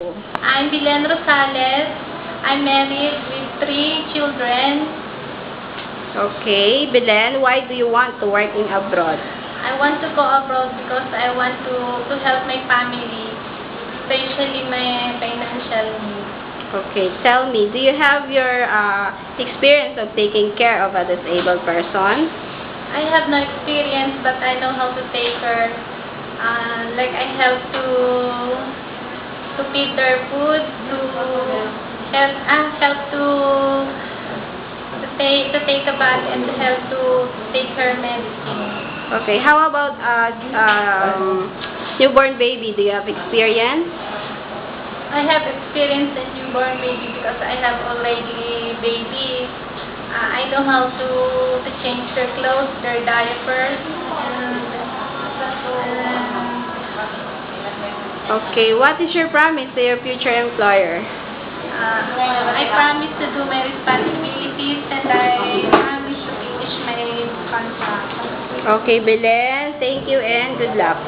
I'm Belen Rosales. I'm married with 3 children. Okay, Belen, why do you want to work in abroad? I want to go abroad because I want to help my family, especially my financial needs. Okay, tell me, do you have your experience of taking care of a disabled person? I have no experience, but I know how to take her. Like I help to feed their food, to help to take a bath, and to help to take her medicine. Okay, how about newborn baby? Do you have experience? I have experience in newborn baby because I have already baby. I know how to change their clothes, their diapers, Okay, what is your promise to your future employer? I promise to do my responsibilities, and I promise to finish my contract. Okay, Belen, thank you and good luck.